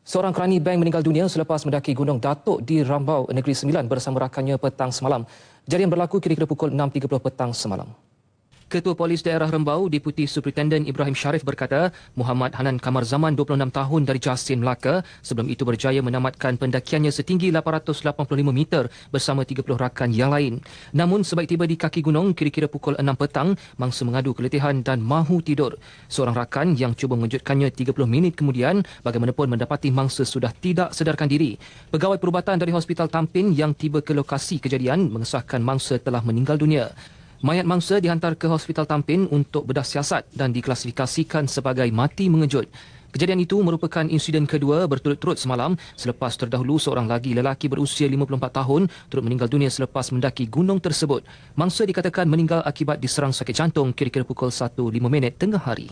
Seorang kerani bank meninggal dunia selepas mendaki Gunung Datuk di Rambau, Negeri Sembilan bersama rakannya petang semalam. Kejadian berlaku kira-kira pukul 6.30 petang semalam. Ketua Polis Daerah Rembau, Deputi Superintenden Ibrahim Sharif berkata, Muhammad Hanan Kamar Zaman, 26 tahun dari Jasin, Melaka, sebelum itu berjaya menamatkan pendakiannya setinggi 885 meter bersama 30 rakan yang lain. Namun, sebaik tiba di kaki gunung, kira-kira pukul 6 petang, mangsa mengadu keletihan dan mahu tidur. Seorang rakan yang cuba mengejutkannya 30 minit kemudian, bagaimanapun mendapati mangsa sudah tidak sedarkan diri. Pegawai perubatan dari Hospital Tampin yang tiba ke lokasi kejadian mengesahkan mangsa telah meninggal dunia. Mayat mangsa dihantar ke Hospital Tampin untuk bedah siasat dan diklasifikasikan sebagai mati mengejut. Kejadian itu merupakan insiden kedua berturut-turut semalam selepas terdahulu seorang lagi lelaki berusia 54 tahun turut meninggal dunia selepas mendaki gunung tersebut. Mangsa dikatakan meninggal akibat diserang sakit jantung kira-kira pukul 1.05 tengah hari.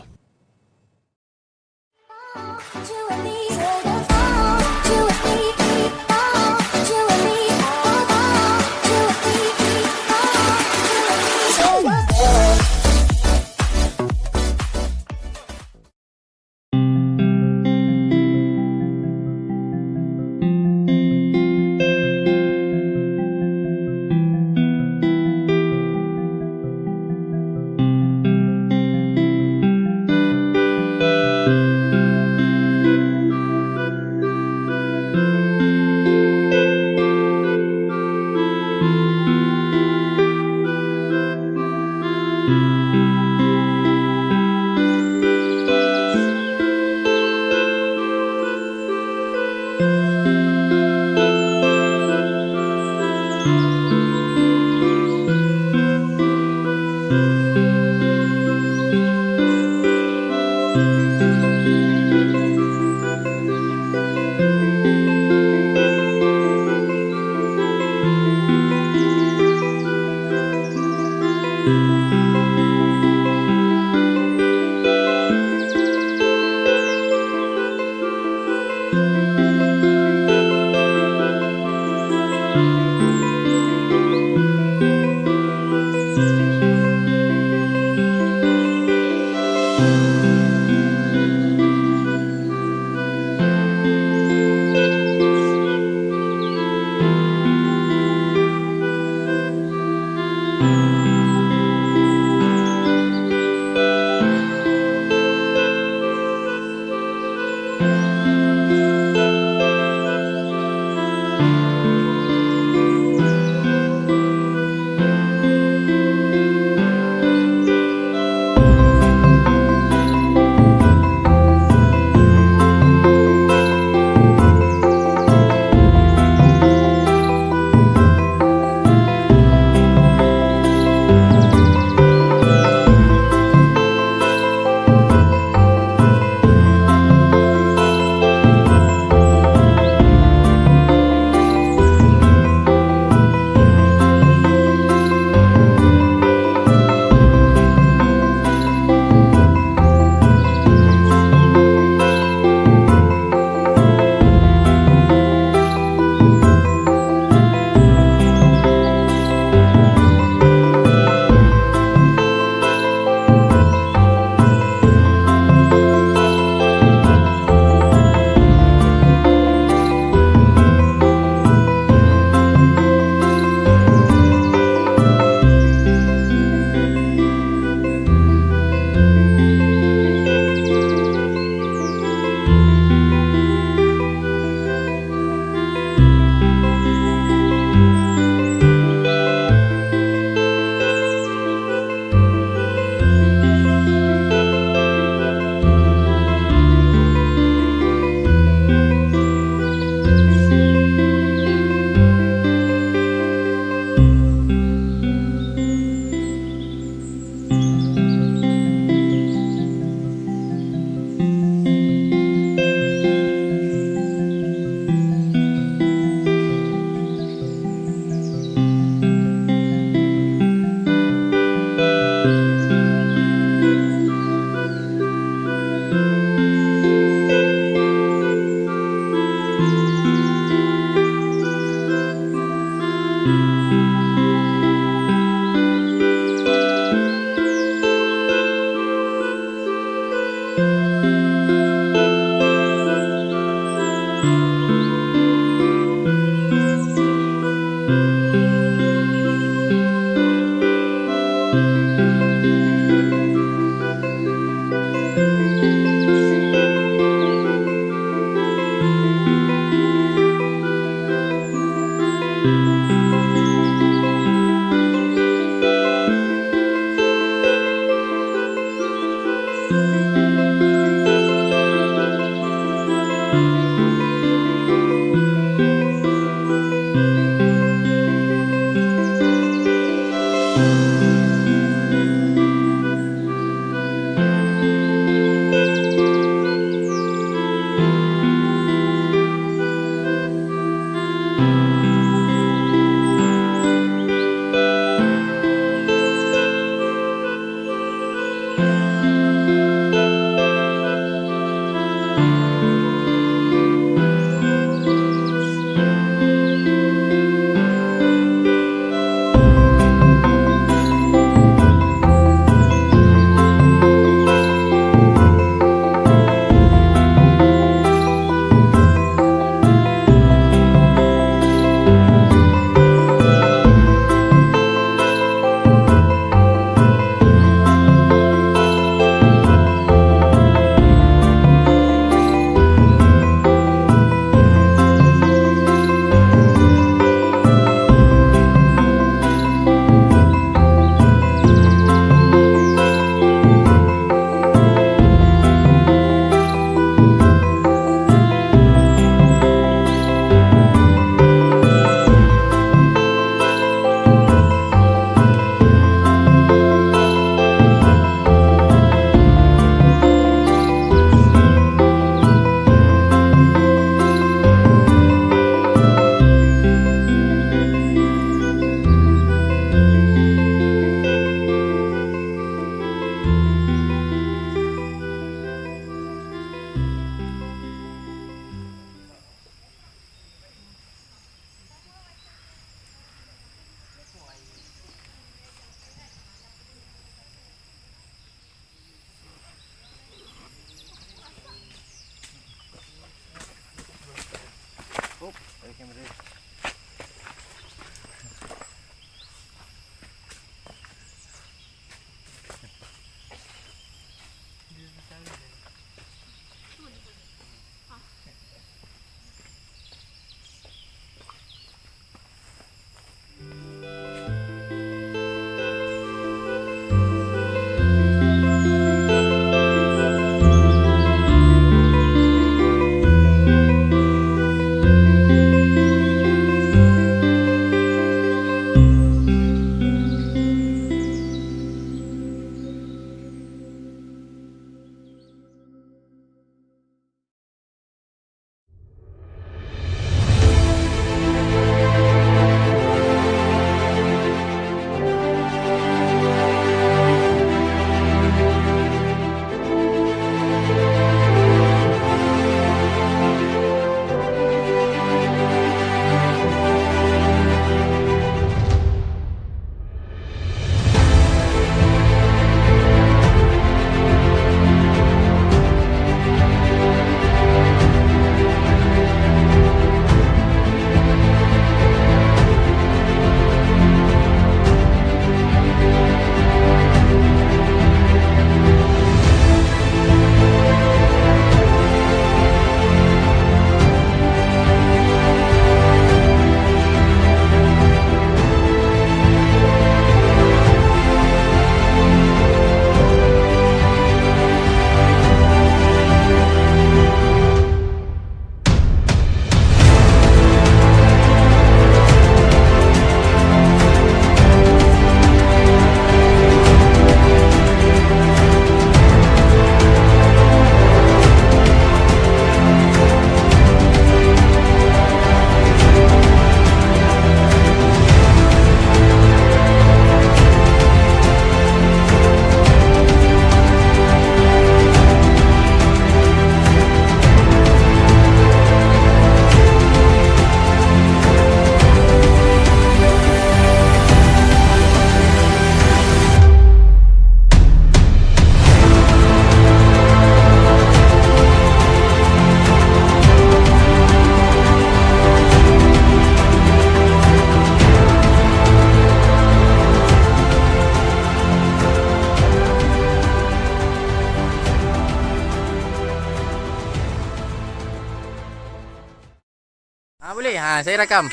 Boleh. Saya rakam.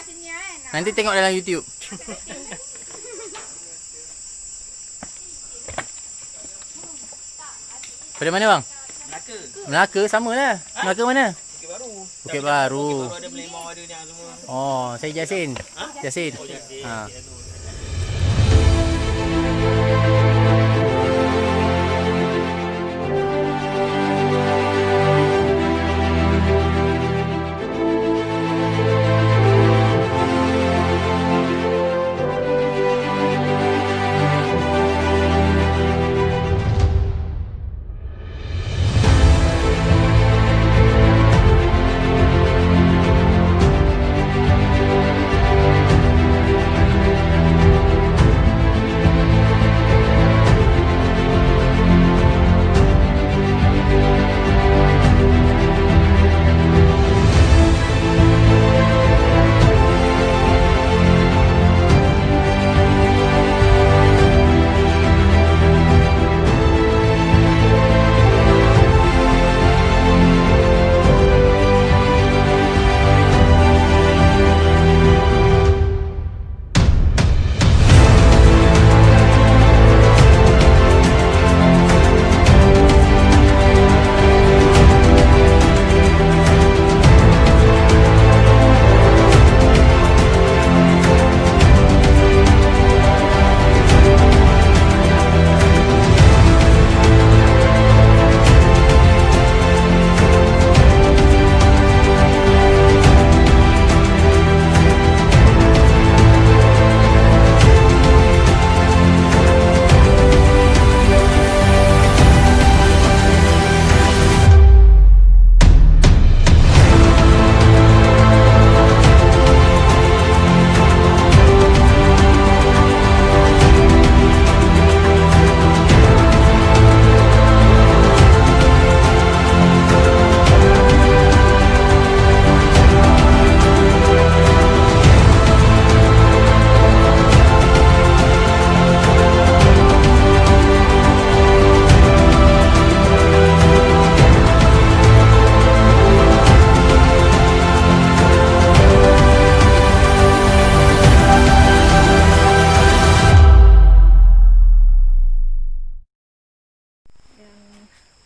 Nanti tengok dalam YouTube. Pada mana bang? Melaka. Melaka sama lah. Melaka mana? Bukit Baru. Bukit Baru. Baru ada Melembong ada ni semua. Oh, saya Jasin. Jasin. Ha.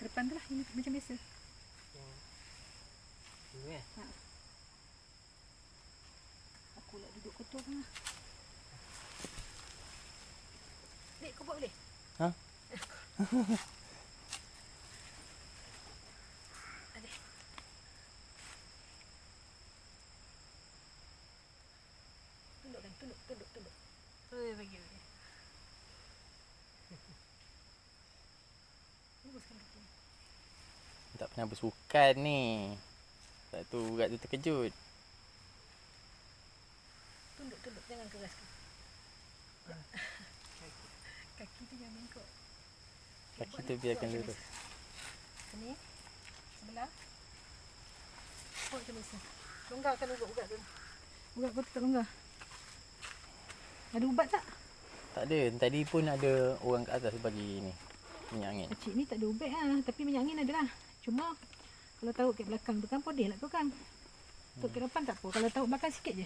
Ke depan tu lah, ini macam biasa. Ha. Aku nak duduk kotor kan lah. Dek, kau buat boleh? Ha? Adik. Tunduk kan, tunduk. Bagi. Luruskan kaki. Tak pernah bersukan ni. Tak tu budak tu terkejut. Tunduk, jangan keraskan. Kaki tu jangan bengkok. Kaki tu biarkan lurus. Sini. Sebelah. Buat macam biasa. Longgarkan ubat tu. Ubat kau tetap longgar. Ada ubat tak? Tak ada. Tadi pun ada orang kat atas bagi ni. Minyak angin. Kecil ni tak ada ubat lah. Tapi minyak angin ada lah. Cuma kalau tahu kat belakang tu kan podeh lah tu kan. Untuk ke depan tak apa. Kalau tahu makan sikit je.